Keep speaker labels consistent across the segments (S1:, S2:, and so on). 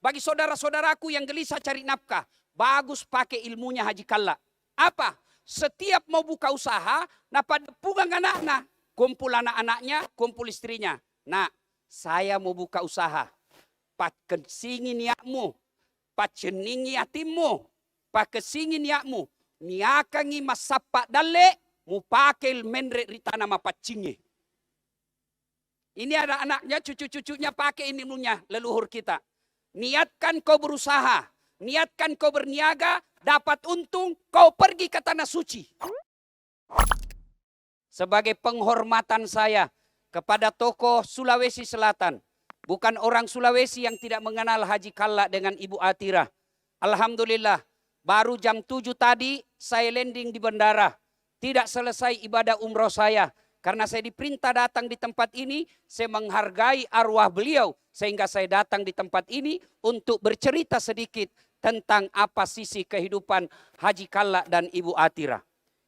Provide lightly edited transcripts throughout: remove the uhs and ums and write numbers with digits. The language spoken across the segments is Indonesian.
S1: Bagi saudara-saudaraku yang gelisah cari nafkah, bagus pakai ilmunya Haji Kalla. Apa? Setiap mau buka usaha, pada pugang anak-anak, kumpul anak-anaknya, kumpul istrinya. Nah, saya mau buka usaha. Pat kesingin yakmu, pat ceningi yatimmu, pat kesingin yakmu. Niakangi masapak dale, mu pakai menre ritana mapacingi. Ini ada anaknya, cucu-cucunya pakai ilmunya leluhur kita. Niatkan kau berusaha, niatkan kau berniaga, dapat untung, kau pergi ke tanah suci. Sebagai penghormatan saya kepada tokoh Sulawesi Selatan, bukan orang Sulawesi yang tidak mengenal Haji Kalla dengan Ibu Atira. Alhamdulillah, baru jam 7 tadi saya landing di bandara. Tidak selesai ibadah umroh saya. Karena saya diperintah datang di tempat ini, saya menghargai arwah beliau. Sehingga saya datang di tempat ini untuk bercerita sedikit tentang apa sisi kehidupan Haji Kalla dan Ibu Atira.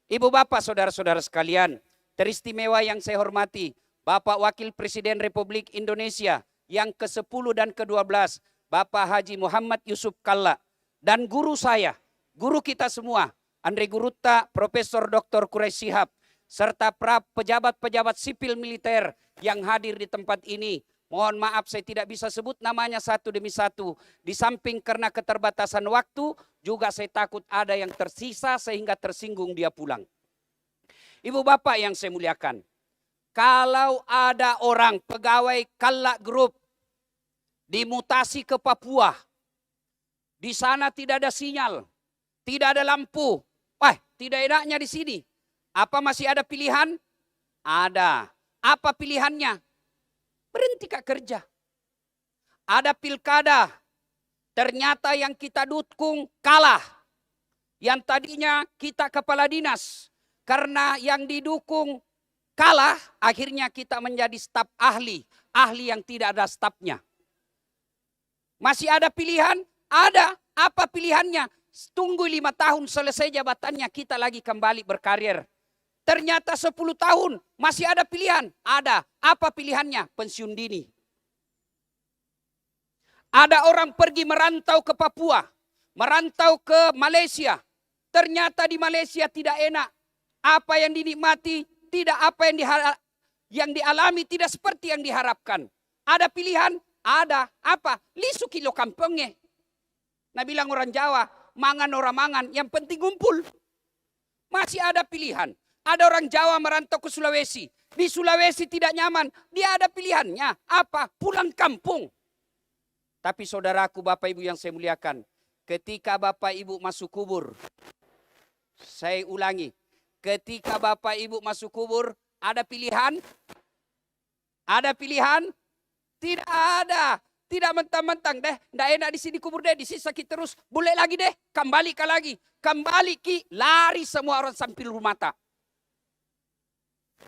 S1: Ibu bapak saudara-saudara sekalian, teristimewa yang saya hormati, Bapak Wakil Presiden Republik Indonesia yang ke-10 dan ke-12, Bapak Haji Muhammad Yusuf Kalla. Dan guru saya, guru kita semua, Andre Gurutta, Profesor Dr. Quraish Shihab, serta pejabat-pejabat sipil militer yang hadir di tempat ini. Mohon maaf saya tidak bisa sebut namanya satu demi satu. Di samping karena keterbatasan waktu, juga saya takut ada yang tersisa sehingga tersinggung dia pulang. Ibu bapak yang saya muliakan, kalau ada orang pegawai Kalla Group dimutasi ke Papua, di sana tidak ada sinyal, tidak ada lampu, tidak enaknya di sini. Apa masih ada pilihan? Ada. Apa pilihannya? Berhenti kerja. Ada pilkada. Ternyata yang kita dukung kalah. Yang tadinya kita kepala dinas. Karena yang didukung kalah, akhirnya kita menjadi staf ahli. Ahli yang tidak ada stafnya. Masih ada pilihan? Ada. Apa pilihannya? Tunggu 5 tahun selesai jabatannya, kita lagi kembali berkarir. Ternyata 10 tahun masih ada pilihan. Ada. Apa pilihannya? Pensiun dini. Ada orang pergi merantau ke Papua. Merantau ke Malaysia. Ternyata di Malaysia tidak enak. Apa yang dinikmati tidak, apa yang dialami tidak seperti yang diharapkan. Ada pilihan? Ada. Apa? Lisu kilo kampungnya. Nah bilang orang Jawa, mangan orang mangan, yang penting ngumpul. Masih ada pilihan. Ada orang Jawa merantau ke Sulawesi. Di Sulawesi tidak nyaman. Dia ada pilihannya. Apa? Pulang kampung. Tapi saudaraku, Bapak Ibu yang saya muliakan. Ketika Bapak Ibu masuk kubur. Saya ulangi. Ketika Bapak Ibu masuk kubur. Ada pilihan? Ada pilihan? Tidak ada. Tidak mentang-mentang deh. Tidak enak di sini kubur deh. Di sini sakit terus. Boleh lagi deh. Kembali ke lagi. Kembali ki. Lari semua orang sambil mata.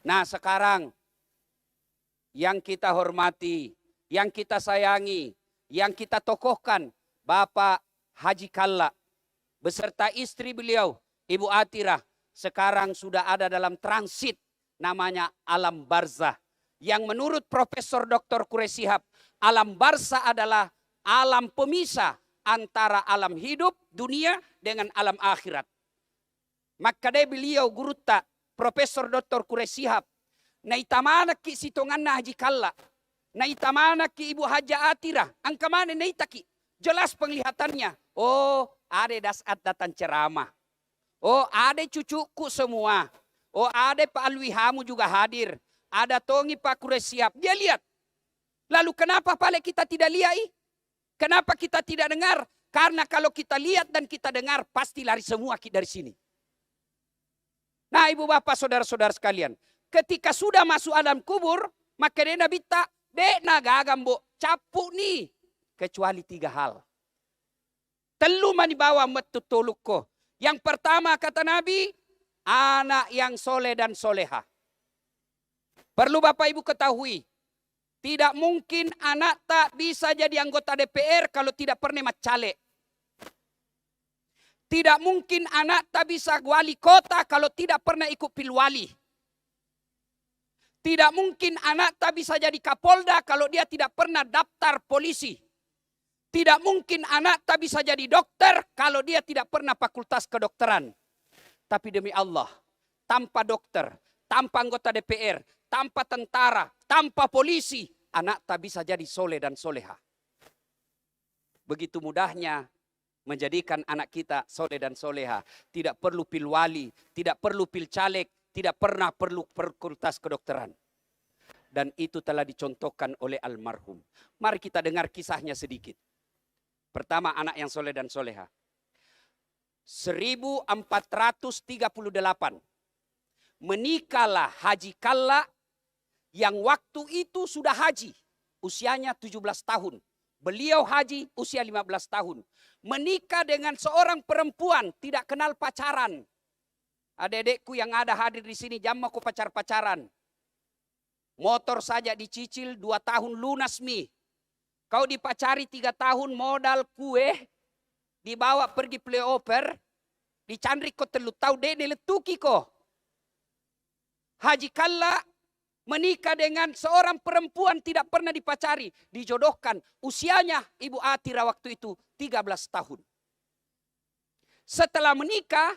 S1: Nah sekarang yang kita hormati, yang kita sayangi, yang kita tokohkan Bapak Haji Kalla beserta istri beliau Ibu Atira sekarang sudah ada dalam transit namanya alam barzah. Yang menurut Profesor Dr. Quraish Shihab, alam barzah adalah alam pemisah antara alam hidup dunia dengan alam akhirat. Maka dia beliau Gurutta Profesor Dr. Quraish Shihab, na itamana ki sitongan na Haji Kalla, na itamana ki Ibu Haji Atira, angka mana na itaki, jelas penglihatannya. Oh, ada dasat datang ceramah. Oh, ada cucuku semua. Oh, ada Pak Alwihamu juga hadir. Ada Tongi Pak Quraish Shihab. Dia lihat. Lalu kenapa paling kita tidak lihat? Kenapa kita tidak dengar? Karena kalau kita lihat dan kita dengar, pasti lari semua dari sini. Nah ibu bapak saudara-saudara sekalian. Ketika sudah masuk alam kubur. Maka dia nabi tak. Dek nagagambo. Capuk nih. Kecuali 3 hal. Telu mani bawa metutuluk ko. Yang pertama kata Nabi. Anak yang soleh dan soleha. Perlu bapak ibu ketahui. Tidak mungkin anak tak bisa jadi anggota DPR. Kalau tidak pernah macale. Tidak mungkin anak tak bisa wali kota kalau tidak pernah ikut pilwali. Tidak mungkin anak tak bisa jadi kapolda kalau dia tidak pernah daftar polisi. Tidak mungkin anak tak bisa jadi dokter kalau dia tidak pernah fakultas kedokteran. Tapi demi Allah, tanpa dokter, tanpa anggota DPR, tanpa tentara, tanpa polisi, anak tak bisa jadi soleh dan soleha. Begitu mudahnya menjadikan anak kita soleh dan soleha. Tidak perlu pil wali, tidak perlu pil caleg, tidak pernah perlu fakultas kedokteran. Dan itu telah dicontohkan oleh almarhum. Mari kita dengar kisahnya sedikit. Pertama, anak yang soleh dan soleha. 1438 menikahlah Haji Kalla yang waktu itu sudah haji. Usianya 17 tahun. Beliau haji usia 15 tahun. Menikah dengan seorang perempuan tidak kenal pacaran. Adik-adikku yang ada hadir di sini, jangan mau pacar-pacaran. Motor saja dicicil 2 tahun lunas mi. Kau dipacari 3 tahun modal kue, dibawa pergi playover, dicandrik kau telu tahu deh letuki kau. Haji Kalla menikah dengan seorang perempuan tidak pernah dipacari, dijodohkan. Usianya Ibu Atira waktu itu 13 tahun. Setelah menikah,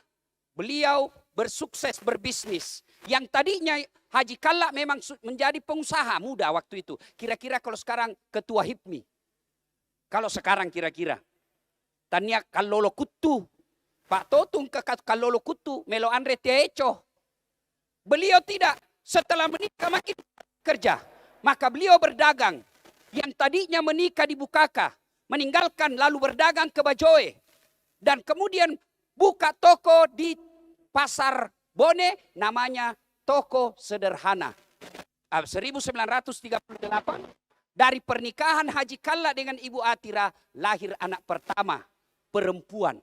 S1: beliau bersukses berbisnis. Yang tadinya Haji Kalla memang menjadi pengusaha muda waktu itu. Kira-kira kalau sekarang ketua HIPMI. Kalau sekarang kira-kira. Tanya kalolo kutu. Pak Totung ke kalolo kutu. Melo Andre Teeco. Beliau tidak. Setelah menikah makin kerja. Maka beliau berdagang. Yang tadinya menikah di Bukaka. Meninggalkan lalu berdagang ke Bajoe. Dan kemudian buka toko di Pasar Bone. Namanya Toko Sederhana. 1938 dari pernikahan Haji Kalla dengan Ibu Atira lahir anak pertama perempuan.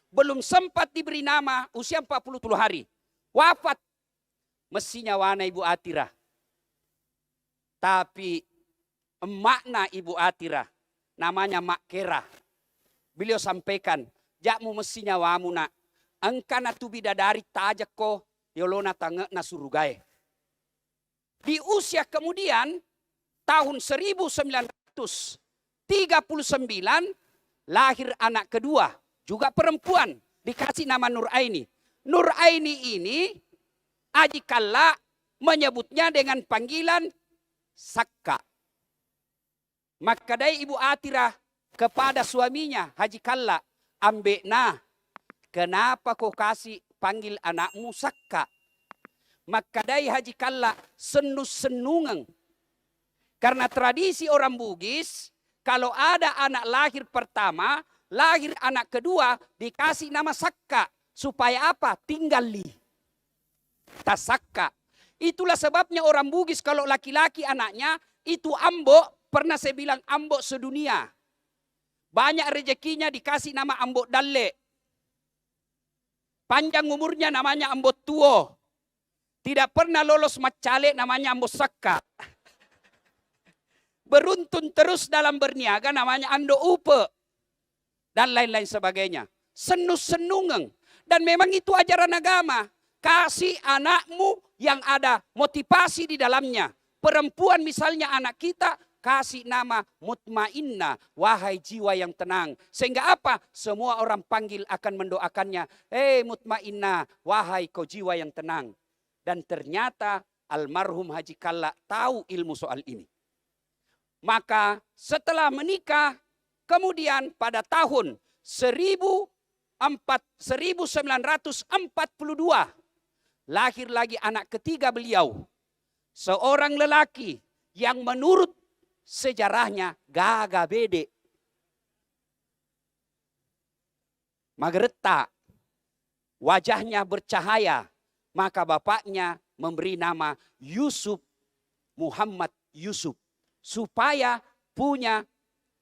S1: Belum sempat diberi nama usia 40 hari. Wafat mestinya wana Ibu Atira. Tapi emakna Ibu Atira namanya Mak Kera. Beliau sampaikan, jakmu mestinya wamu nak. Engkana tu bidadari tajak ko Yolona tange na surugai. Di usia kemudian tahun 1939 lahir anak kedua, juga perempuan, dikasih nama Nur Aini. Nur Aini ini Haji Kalla menyebutnya dengan panggilan Sakka. Maka dari Ibu Atira kepada suaminya Haji Kalla, ambekna, kenapa kau kasih panggil anakmu Sakka? Maka dari Haji Kalla senus-senungan. Karena tradisi orang Bugis, kalau ada anak lahir pertama, lahir anak kedua, dikasih nama Sakka. Supaya apa? Tinggali. Tasakka. Itulah sebabnya orang Bugis kalau laki-laki anaknya, itu Ambo, pernah saya bilang Ambo sedunia. Banyak rezekinya dikasih nama Ambo Dalle. Panjang umurnya namanya Ambo Tuo. Tidak pernah lolos macale namanya Ambo Sakka. Beruntun terus dalam berniaga namanya Ando Upe. Dan lain-lain sebagainya. Senus-senungan. Dan memang itu ajaran agama. Kasih anakmu yang ada motivasi di dalamnya. Perempuan misalnya anak kita, kasih nama mutmainna, wahai jiwa yang tenang. Sehingga apa? Semua orang panggil akan mendoakannya. Hei mutmainna, wahai kau jiwa yang tenang. Dan ternyata almarhum Haji Kalla tahu ilmu soal ini. Maka setelah menikah, kemudian pada tahun 1942, lahir lagi anak ketiga beliau. Seorang lelaki yang menurut sejarahnya gagah bede. Magereta, wajahnya bercahaya. Maka bapaknya memberi nama Yusuf Muhammad Yusuf. Supaya punya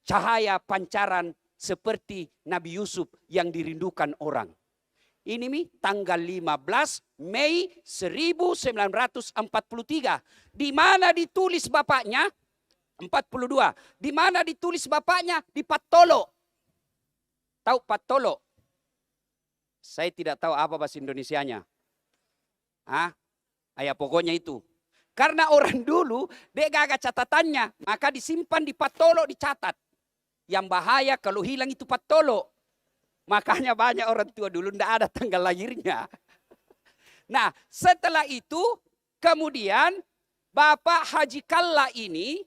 S1: cahaya pancaran seperti Nabi Yusuf yang dirindukan orang. Ini tanggal 15 Mei 1943. Di mana ditulis bapaknya? 42. Di mana ditulis bapaknya? Di Patolo. Tahu Patolo? Saya tidak tahu apa bahasa Indonesianya. Ya pokoknya itu. Karena orang dulu dia gagah catatannya, maka disimpan di Patolo dicatat. Yang bahaya kalau hilang itu patolo. Makanya banyak orang tua dulu tidak ada tanggal lahirnya. Nah, setelah itu kemudian Bapak Haji Kalla ini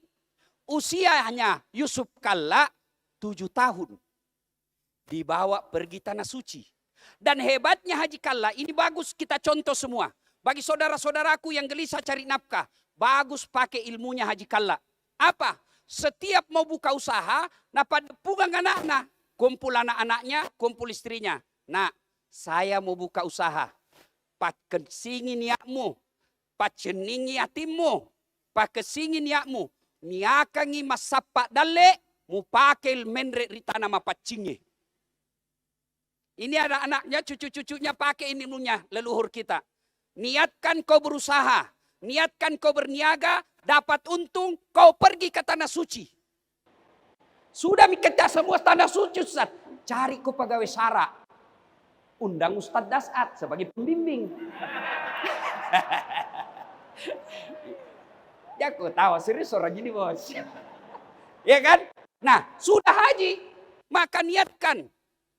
S1: usianya Yusuf Kalla 7 tahun. Dibawa pergi tanah suci. Dan hebatnya Haji Kalla ini bagus kita contoh semua. Bagi saudara-saudaraku yang gelisah cari nafkah. Bagus pakai ilmunya Haji Kalla. Apa? Setiap mau buka usaha, nah pada pugang anak-anak. Kumpul anak-anaknya, kumpul istrinya. Nah, saya mau buka usaha. Pakesingin yakmu. Paceningi yatimmu. Pakesingin yakmu. Niakangi masapak dale. Mu pakai menre ritana mapacingi. Ini ada anaknya, cucu-cucunya pakai ini ilmunya leluhur kita. Niatkan kau berusaha. Niatkan kau berniaga, dapat untung, kau pergi ke tanah suci. Sudah kita semua tanah suci, Ustaz. Cari kau pegawai syara. Undang Ustaz Dasat sebagai pembimbing. Ya kau tahu, serius orang gini bos. Ya kan? Nah, sudah haji, maka niatkan.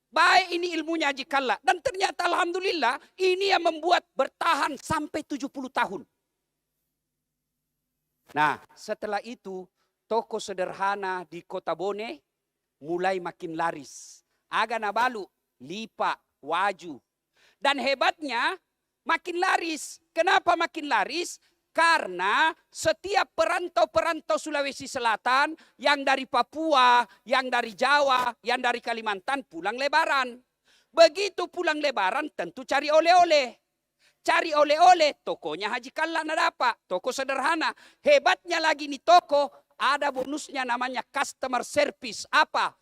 S1: Baik ini ilmunya Haji Kalla. Dan ternyata alhamdulillah, ini yang membuat bertahan sampai 70 tahun. Nah, setelah itu toko sederhana di Kota Bone mulai makin laris. Aga nabalu, lipa, waju. Dan hebatnya makin laris. Kenapa makin laris? Karena setiap perantau-perantau Sulawesi Selatan yang dari Papua, yang dari Jawa, yang dari Kalimantan pulang lebaran. Begitu pulang lebaran tentu cari oleh-oleh. Cari oleh-oleh, tokonya Haji Kalla nggak dapat. Toko sederhana. Hebatnya lagi nih toko, ada bonusnya namanya customer service. Apa?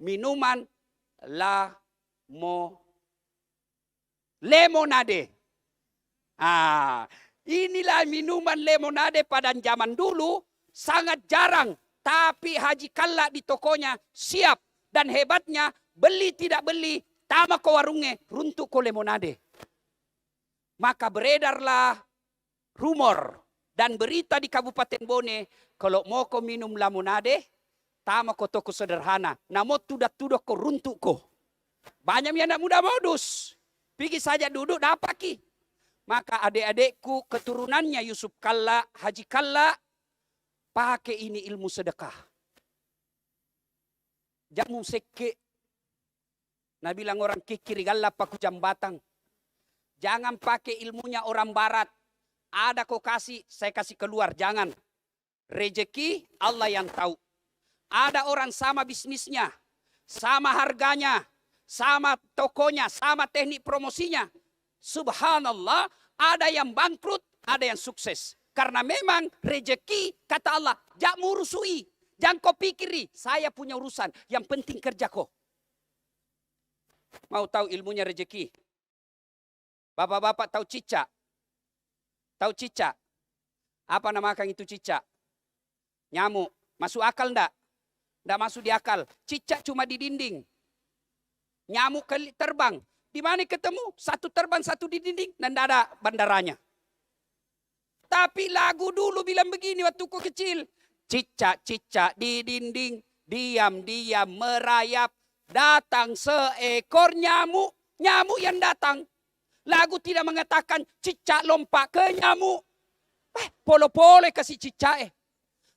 S1: Minuman lemonade. Inilah minuman lemonade pada zaman dulu sangat jarang. Tapi Haji Kalla di tokonya siap. Dan hebatnya beli tidak beli, tama ke warungnya, runtuk ke lemonade. Maka beredarlah rumor dan berita di Kabupaten Bone, kalau mau kau minum lemonade, tama kau toko sederhana. Namo tudak-tudak kau runtuk kau. Banyak yang anak muda modus. Pergi saja duduk dapat ki. Maka adik-adikku keturunannya Yusuf Kalla, Haji Kalla, pakai ini ilmu sedekah. Jamu seke. Nah bilang orang kikiri galla paku jambatang. Jangan pakai ilmunya orang barat. Ada kau kasih, saya kasih keluar. Jangan. Rezeki Allah yang tahu. Ada orang sama bisnisnya, sama harganya, sama tokonya, sama teknik promosinya. Subhanallah, ada yang bangkrut, ada yang sukses. Karena memang rezeki, kata Allah, jangan urusui. Jangan kau pikiri, saya punya urusan. Yang penting kerja kau. Mau tahu ilmunya rezeki? Bapak-bapak tahu cicak? Tahu cicak? Apa namakan itu cicak? Nyamuk. Masuk akal enggak? Enggak masuk di akal. Cicak cuma di dinding. Nyamuk terbang. Di mana ketemu? Satu terbang, satu di dinding. Dan enggak ada bandaranya. Tapi lagu dulu bilang begini waktu ku kecil. Cicak-cicak di dinding. Diam-diam merayap. Datang seekor nyamuk. Nyamuk yang datang. Lagu tidak mengatakan cicak lompat ke nyamuk. Polo-polo kasih cicak.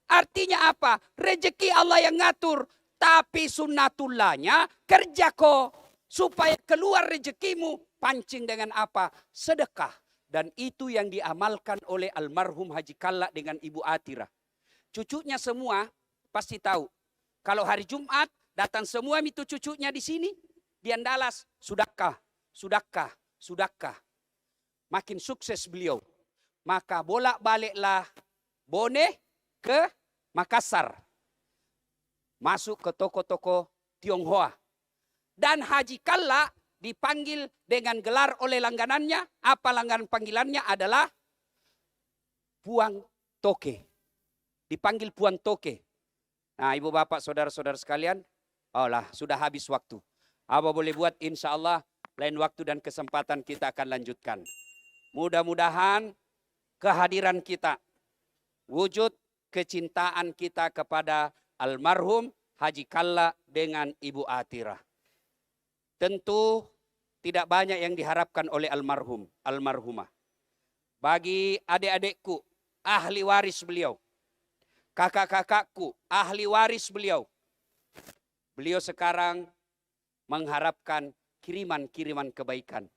S1: Artinya apa? Rezeki Allah yang ngatur. Tapi sunnatullahnya kerja kok. Supaya keluar rezekimu. Pancing dengan apa? Sedekah. Dan itu yang diamalkan oleh almarhum Haji Kalla dengan Ibu Atira. Cucunya semua pasti tahu. Kalau hari Jumat datang semua itu cucunya di sini. Di Andalas. Sudahkah? Sudahkah? Sudahkah? Makin sukses beliau. Maka bolak-baliklah Bone ke Makassar. Masuk ke toko-toko Tionghoa. Dan Haji Kalla dipanggil dengan gelar oleh langganannya. Apa langganan panggilannya adalah Puang Toke. Dipanggil Puang Toke. Nah ibu bapak saudara-saudara sekalian. Oh lah sudah habis waktu. Apa boleh buat insya Allah. Lain waktu dan kesempatan kita akan lanjutkan. Mudah-mudahan kehadiran kita, wujud kecintaan kita kepada almarhum Haji Kalla dengan Ibu Atirah. Tentu tidak banyak yang diharapkan oleh almarhumah. Bagi adik-adikku, ahli waris beliau. Kakak-kakakku, ahli waris beliau. Beliau sekarang mengharapkan kiriman-kiriman kebaikan.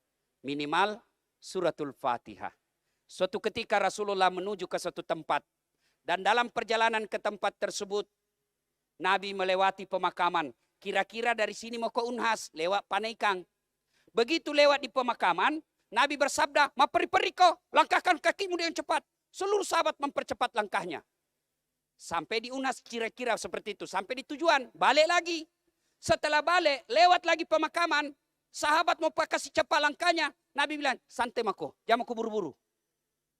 S1: Minimal suratul Fatihah. Suatu ketika Rasulullah menuju ke suatu tempat. Dan dalam perjalanan ke tempat tersebut, Nabi melewati pemakaman. Kira-kira dari sini mau ke Unhas, lewat Panaikang. Begitu lewat di pemakaman, Nabi bersabda, "Ma peri-peri kau, langkahkan kakimu dengan cepat." Seluruh sahabat mempercepat langkahnya. Sampai di Unhas kira-kira seperti itu. Sampai di tujuan, balik lagi. Setelah balik, lewat lagi pemakaman. Sahabat mau kasih cepat langkahnya. Nabi bilang, "Santai mako, jangan aku buru-buru."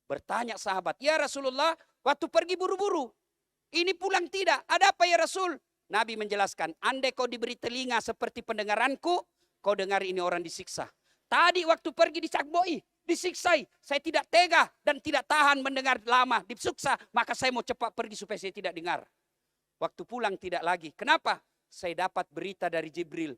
S1: Bertanya sahabat, "Ya Rasulullah, waktu pergi buru-buru. Ini pulang tidak. Ada apa ya Rasul?" Nabi menjelaskan, andai kau diberi telinga seperti pendengaranku, kau dengar ini orang disiksa. Tadi waktu pergi dicakboi, disiksai. Saya tidak tega dan tidak tahan mendengar lama disiksa. Maka saya mau cepat pergi supaya saya tidak dengar. Waktu pulang tidak lagi. Kenapa? Saya dapat berita dari Jibril.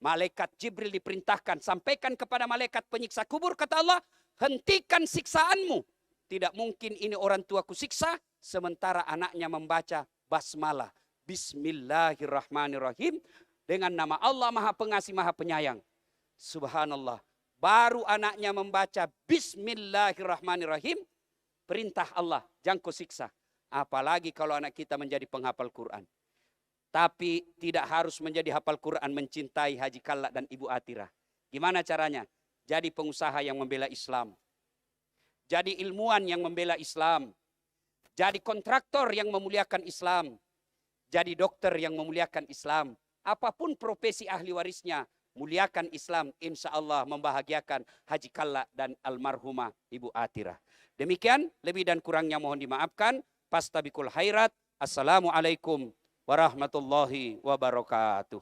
S1: Malaikat Jibril diperintahkan, sampaikan kepada malaikat penyiksa kubur. Kata Allah, hentikan siksaanmu. Tidak mungkin ini orang tuaku siksa, sementara anaknya membaca basmalah. Bismillahirrahmanirrahim. Dengan nama Allah Maha Pengasih, Maha Penyayang. Subhanallah. Baru anaknya membaca Bismillahirrahmanirrahim. Perintah Allah, jangan kau siksa. Apalagi kalau anak kita menjadi penghafal Quran. Tapi tidak harus menjadi hafal Quran mencintai Haji Kalla dan Ibu Atirah. Gimana caranya? Jadi pengusaha yang membela Islam. Jadi ilmuwan yang membela Islam. Jadi kontraktor yang memuliakan Islam. Jadi dokter yang memuliakan Islam. Apapun profesi ahli warisnya, muliakan Islam. Insya Allah membahagiakan Haji Kalla dan almarhumah Ibu Atirah. Demikian, lebih dan kurangnya mohon dimaafkan. Pastabikul khairat. Assalamualaikum warahmatullahi wabarakatuh.